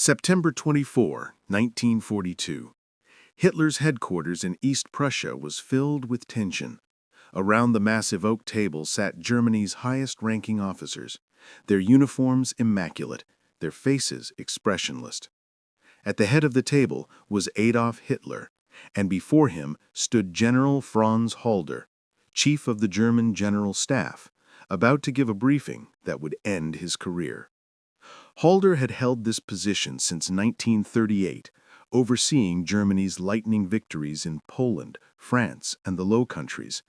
September 24, 1942. Hitler's headquarters in East Prussia was filled with tension. Around the massive oak table sat Germany's highest-ranking officers, their uniforms immaculate, their faces expressionless. At the head of the table was Adolf Hitler, and before him stood General Franz Halder, chief of the German General Staff, about to give a briefing that would end his career. Halder had held this position since 1938, overseeing Germany's lightning victories in Poland, France, and the Low Countries.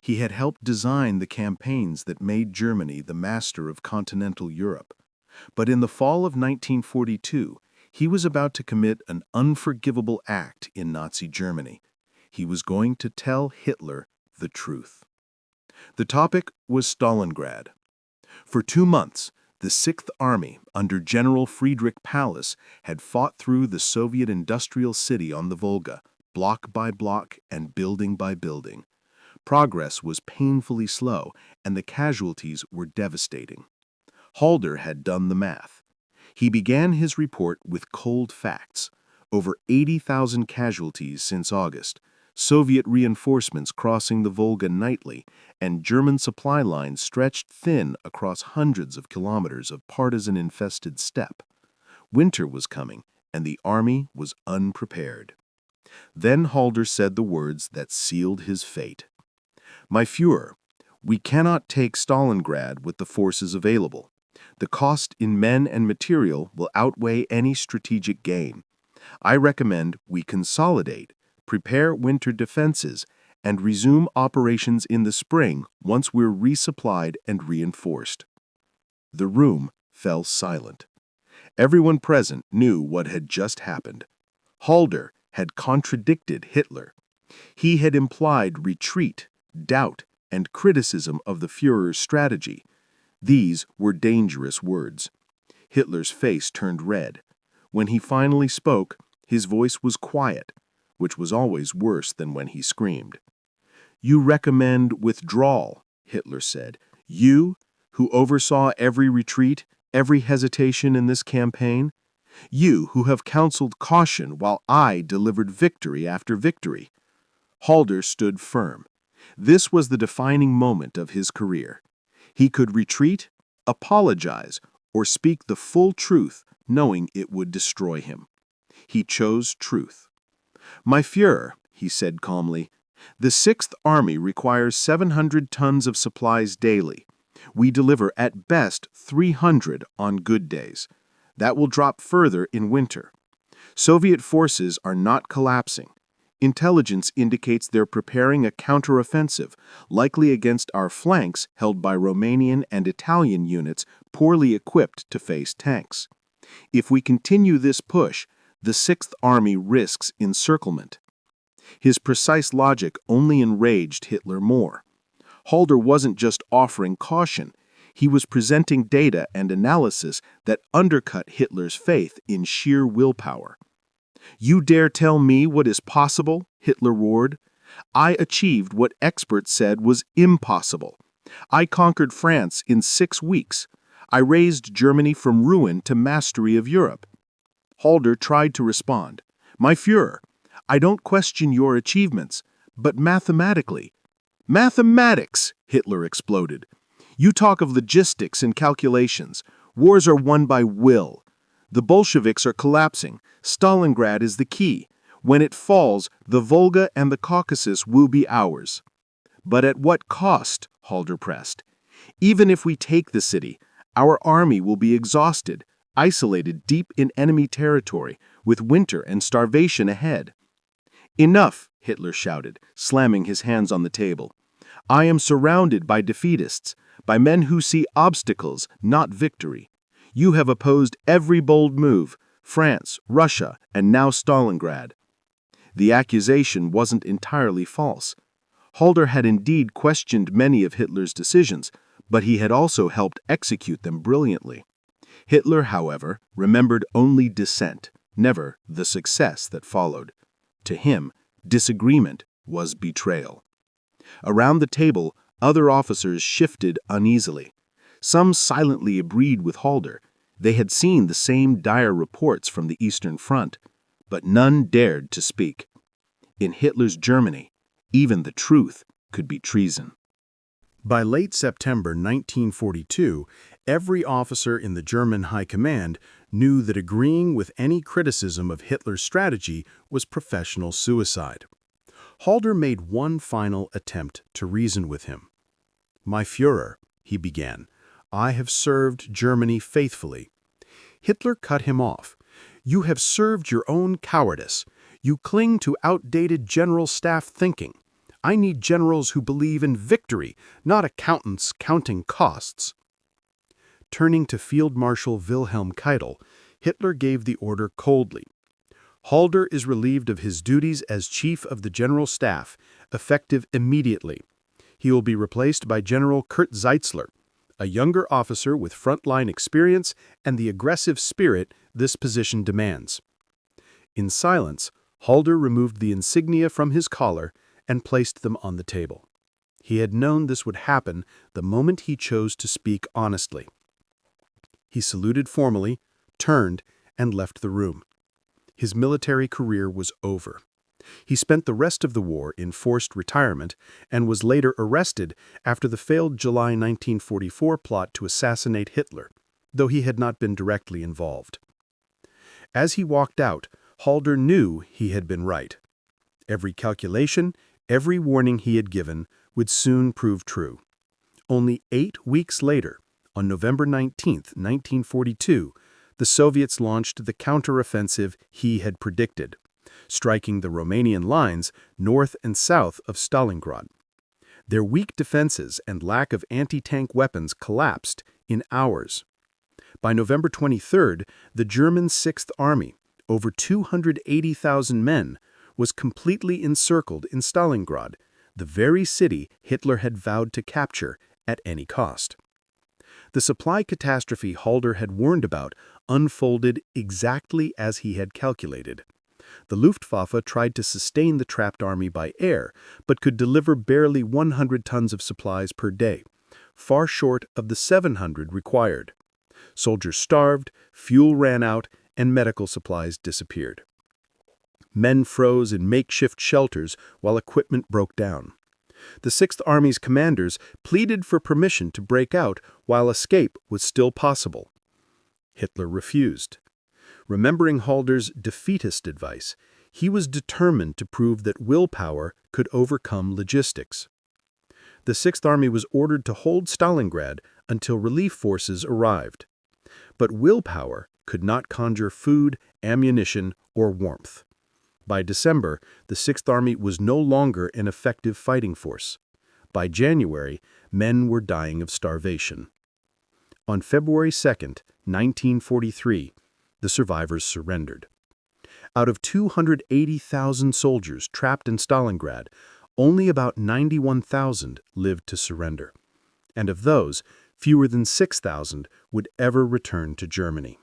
He had helped design the campaigns that made Germany the master of continental Europe. But in the fall of 1942, he was about to commit an unforgivable act in Nazi Germany. He was going to tell Hitler the truth. The topic was Stalingrad. For 2 months, the Sixth Army, under General Friedrich Paulus, had fought through the Soviet industrial city on the Volga, block by block and building by building. Progress was painfully slow, and the casualties were devastating. Halder had done the math. He began his report with cold facts. Over 80,000 casualties since August, Soviet reinforcements crossing the Volga nightly, and German supply lines stretched thin across hundreds of kilometers of partisan-infested steppe. Winter was coming, and the army was unprepared. Then Halder said the words that sealed his fate. "My Führer, we cannot take Stalingrad with the forces available. The cost in men and material will outweigh any strategic gain. I recommend we consolidate, prepare winter defenses, and resume operations in the spring once we're resupplied and reinforced." The room fell silent. Everyone present knew what had just happened. Halder had contradicted Hitler. He had implied retreat, doubt, and criticism of the Führer's strategy. These were dangerous words. Hitler's face turned red. When he finally spoke, his voice was quiet, which was always worse than when he screamed. "You recommend withdrawal," Hitler said. "You, who oversaw every retreat, every hesitation in this campaign? You, who have counseled caution while I delivered victory after victory?" Halder stood firm. This was the defining moment of his career. He could retreat, apologize, or speak the full truth, knowing it would destroy him. He chose truth. "My Führer," he said calmly, "the Sixth Army requires 700 tons of supplies daily. We deliver at best 300 on good days. That will drop further in winter. Soviet forces are not collapsing. Intelligence indicates they're preparing a counteroffensive, likely against our flanks held by Romanian and Italian units poorly equipped to face tanks. If we continue this push, the Sixth Army risks encirclement." His precise logic only enraged Hitler more. Halder wasn't just offering caution. He was presenting data and analysis that undercut Hitler's faith in sheer willpower. "You dare tell me what is possible?" Hitler roared. "I achieved what experts said was impossible. I conquered France in 6 weeks. I raised Germany from ruin to mastery of Europe." Halder tried to respond. "My Führer, I don't question your achievements, but mathematically—" "Mathematics!" Hitler exploded. "You talk of logistics and calculations. Wars are won by will. The Bolsheviks are collapsing. Stalingrad is the key. When it falls, the Volga and the Caucasus will be ours." "But at what cost?" Halder pressed. "Even if we take the city, our army will be exhausted, isolated deep in enemy territory, with winter and starvation ahead." "Enough!" Hitler shouted, slamming his hands on the table. "I am surrounded by defeatists, by men who see obstacles, not victory. You have opposed every bold move, France, Russia, and now Stalingrad." The accusation wasn't entirely false. Halder had indeed questioned many of Hitler's decisions, but he had also helped execute them brilliantly. Hitler, however, remembered only dissent, never the success that followed. To him, disagreement was betrayal. Around the table, other officers shifted uneasily. Some silently agreed with Halder. They had seen the same dire reports from the Eastern Front, but none dared to speak. In Hitler's Germany, even the truth could be treason. By late September 1942, every officer in the German High Command knew that agreeing with any criticism of Hitler's strategy was professional suicide. Halder made one final attempt to reason with him. "My Führer," he began, "I have served Germany faithfully." Hitler cut him off. "You have served your own cowardice. You cling to outdated general staff thinking. I need generals who believe in victory, not accountants counting costs." Turning to Field Marshal Wilhelm Keitel, Hitler gave the order coldly. "Halder is relieved of his duties as Chief of the General Staff, effective immediately. He will be replaced by General Kurt Zeitzler, a younger officer with frontline experience and the aggressive spirit this position demands." In silence, Halder removed the insignia from his collar and placed them on the table. He had known this would happen the moment he chose to speak honestly. He saluted formally, turned, and left the room. His military career was over. He spent the rest of the war in forced retirement and was later arrested after the failed July 1944 plot to assassinate Hitler, though he had not been directly involved. As he walked out, Halder knew he had been right. Every calculation, every warning he had given would soon prove true. Only 8 weeks later, on November 19, 1942, the Soviets launched the counteroffensive he had predicted, striking the Romanian lines north and south of Stalingrad. Their weak defenses and lack of anti-tank weapons collapsed in hours. By November 23, the German Sixth Army, over 280,000 men, was completely encircled in Stalingrad, the very city Hitler had vowed to capture at any cost. The supply catastrophe Halder had warned about unfolded exactly as he had calculated. The Luftwaffe tried to sustain the trapped army by air, but could deliver barely 100 tons of supplies per day, far short of the 700 required. Soldiers starved, fuel ran out, and medical supplies disappeared. Men froze in makeshift shelters while equipment broke down. The Sixth Army's commanders pleaded for permission to break out while escape was still possible. Hitler refused. Remembering Halder's defeatist advice, he was determined to prove that willpower could overcome logistics. The Sixth Army was ordered to hold Stalingrad until relief forces arrived. But willpower could not conjure food, ammunition, or warmth. By December, the Sixth Army was no longer an effective fighting force. By January, men were dying of starvation. On February 2, 1943, the survivors surrendered. Out of 280,000 soldiers trapped in Stalingrad, only about 91,000 lived to surrender. And of those, fewer than 6,000 would ever return to Germany.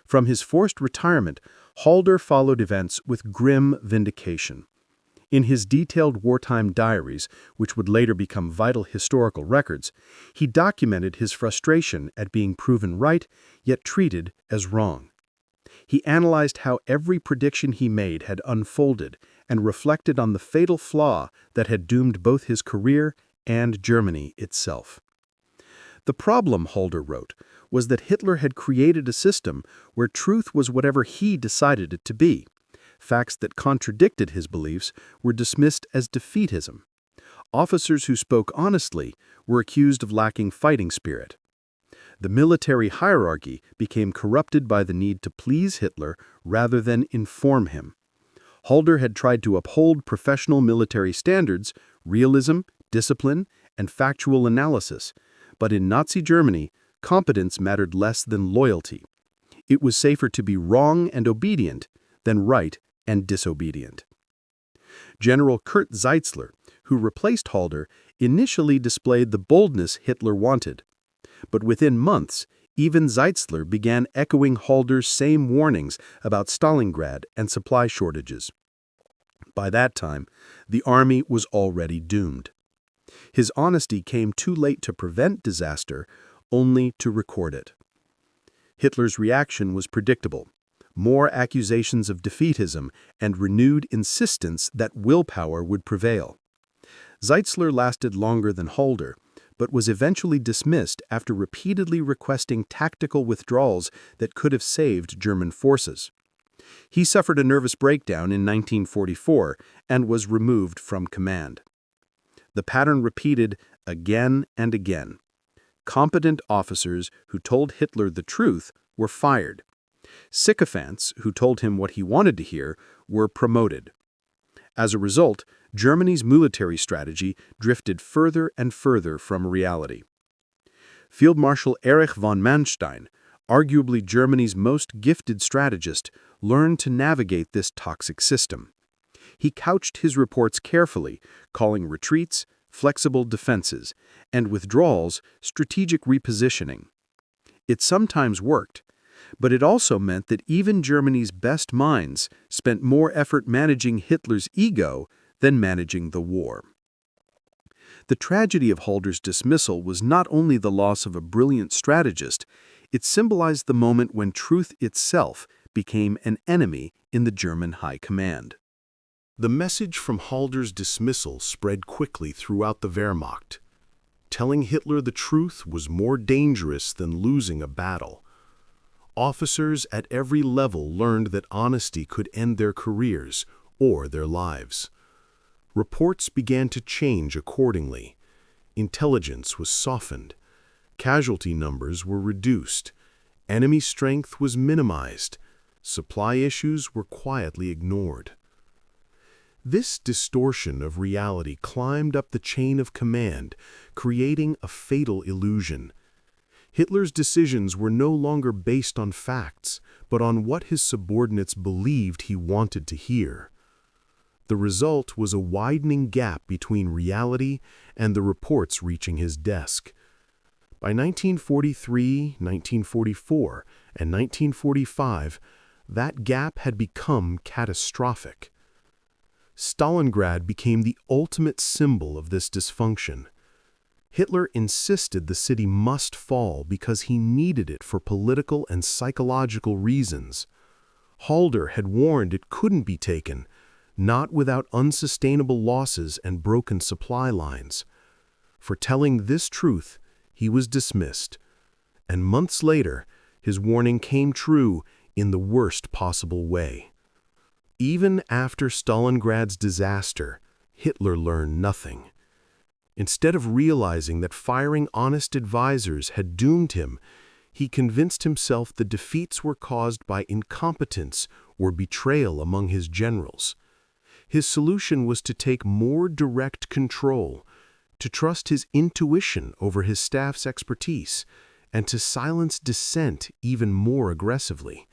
From his forced retirement, Halder followed events with grim vindication. In his detailed wartime diaries, which would later become vital historical records, he documented his frustration at being proven right, yet treated as wrong. He analyzed how every prediction he made had unfolded and reflected on the fatal flaw that had doomed both his career and Germany itself. The problem, Halder wrote, was that Hitler had created a system where truth was whatever he decided it to be. Facts that contradicted his beliefs were dismissed as defeatism. Officers who spoke honestly were accused of lacking fighting spirit. The military hierarchy became corrupted by the need to please Hitler rather than inform him. Halder had tried to uphold professional military standards, realism, discipline, and factual analysis, but in Nazi Germany, competence mattered less than loyalty. It was safer to be wrong and obedient than right and disobedient. General Kurt Zeitzler, who replaced Halder, initially displayed the boldness Hitler wanted. But within months, even Zeitzler began echoing Halder's same warnings about Stalingrad and supply shortages. By that time, the army was already doomed. His honesty came too late to prevent disaster, only to record it. Hitler's reaction was predictable. More accusations of defeatism and renewed insistence that willpower would prevail. Zeitzler lasted longer than Halder, but was eventually dismissed after repeatedly requesting tactical withdrawals that could have saved German forces. He suffered a nervous breakdown in 1944 and was removed from command. The pattern repeated again and again. Competent officers who told Hitler the truth were fired. Sycophants who told him what he wanted to hear were promoted. As a result, Germany's military strategy drifted further and further from reality. Field Marshal Erich von Manstein, arguably Germany's most gifted strategist, learned to navigate this toxic system. He couched his reports carefully, calling retreats flexible defenses and withdrawals strategic repositioning. It sometimes worked, but it also meant that even Germany's best minds spent more effort managing Hitler's ego than managing the war. The tragedy of Halder's dismissal was not only the loss of a brilliant strategist, it symbolized the moment when truth itself became an enemy in the German high command. The message from Halder's dismissal spread quickly throughout the Wehrmacht. Telling Hitler the truth was more dangerous than losing a battle. Officers at every level learned that honesty could end their careers or their lives. Reports began to change accordingly. Intelligence was softened. Casualty numbers were reduced. Enemy strength was minimized. Supply issues were quietly ignored. This distortion of reality climbed up the chain of command, creating a fatal illusion. Hitler's decisions were no longer based on facts, but on what his subordinates believed he wanted to hear. The result was a widening gap between reality and the reports reaching his desk. By 1943, 1944, and 1945, that gap had become catastrophic. Stalingrad became the ultimate symbol of this dysfunction. Hitler insisted the city must fall because he needed it for political and psychological reasons. Halder had warned it couldn't be taken, not without unsustainable losses and broken supply lines. For telling this truth, he was dismissed. And months later, his warning came true in the worst possible way. Even after Stalingrad's disaster, Hitler learned nothing. Instead of realizing that firing honest advisors had doomed him, he convinced himself the defeats were caused by incompetence or betrayal among his generals. His solution was to take more direct control, to trust his intuition over his staff's expertise, and to silence dissent even more aggressively.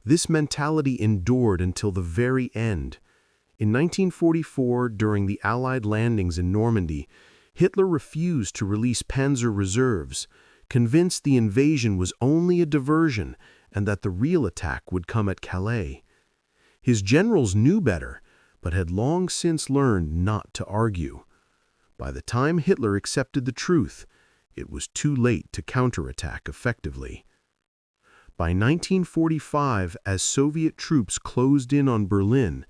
This mentality endured until the very end. In 1944, during the Allied landings in Normandy, Hitler refused to release panzer reserves, convinced the invasion was only a diversion and that the real attack would come at Calais. His generals knew better, but had long since learned not to argue. By the time Hitler accepted the truth, it was too late to counterattack effectively. By 1945, as Soviet troops closed in on Berlin,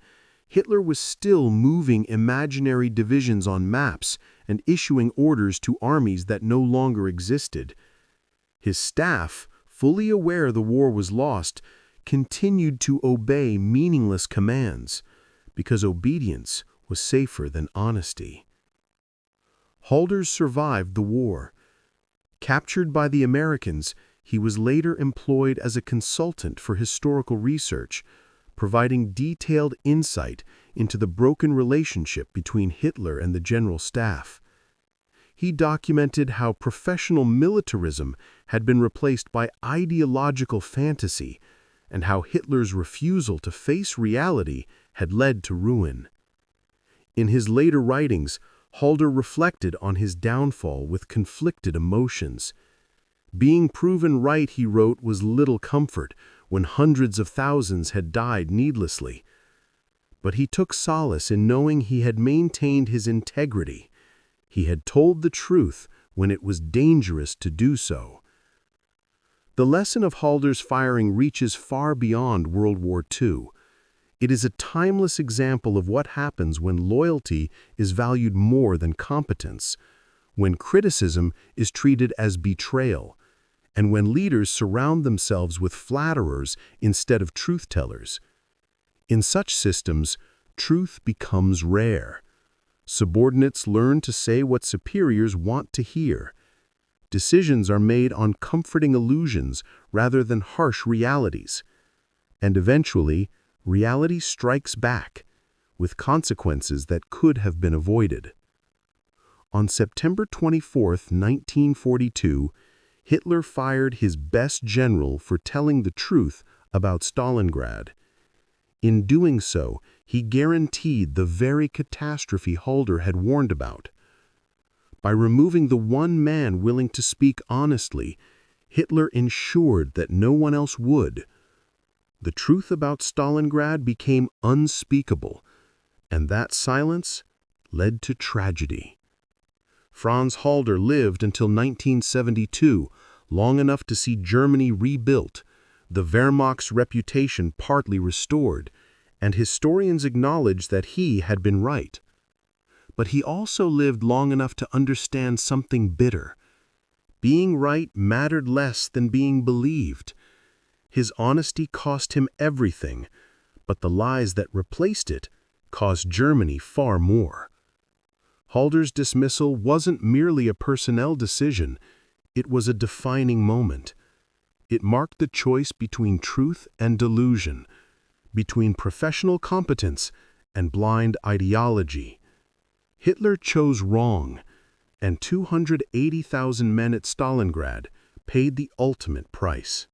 Hitler was still moving imaginary divisions on maps and issuing orders to armies that no longer existed. His staff, fully aware the war was lost, continued to obey meaningless commands, because obedience was safer than honesty. Halder survived the war. Captured by the Americans, he was later employed as a consultant for historical research, providing detailed insight into the broken relationship between Hitler and the General Staff. He documented how professional militarism had been replaced by ideological fantasy, and how Hitler's refusal to face reality had led to ruin. In his later writings, Halder reflected on his downfall with conflicted emotions. Being proven right, he wrote, was little comfort when hundreds of thousands had died needlessly. But he took solace in knowing he had maintained his integrity. He had told the truth when it was dangerous to do so. The lesson of Halder's firing reaches far beyond World War II. It is a timeless example of what happens when loyalty is valued more than competence, when criticism is treated as betrayal, and when leaders surround themselves with flatterers instead of truth-tellers. In such systems, truth becomes rare. Subordinates learn to say what superiors want to hear. Decisions are made on comforting illusions rather than harsh realities. And eventually, reality strikes back, with consequences that could have been avoided. On September 24, 1942, Hitler fired his best general for telling the truth about Stalingrad. In doing so, he guaranteed the very catastrophe Halder had warned about. By removing the one man willing to speak honestly, Hitler ensured that no one else would. The truth about Stalingrad became unspeakable, and that silence led to tragedy. Franz Halder lived until 1972, long enough to see Germany rebuilt, the Wehrmacht's reputation partly restored, and historians acknowledge that he had been right. But he also lived long enough to understand something bitter. Being right mattered less than being believed. His honesty cost him everything, but the lies that replaced it cost Germany far more. Halder's dismissal wasn't merely a personnel decision, it was a defining moment. It marked the choice between truth and delusion, between professional competence and blind ideology. Hitler chose wrong, and 280,000 men at Stalingrad paid the ultimate price.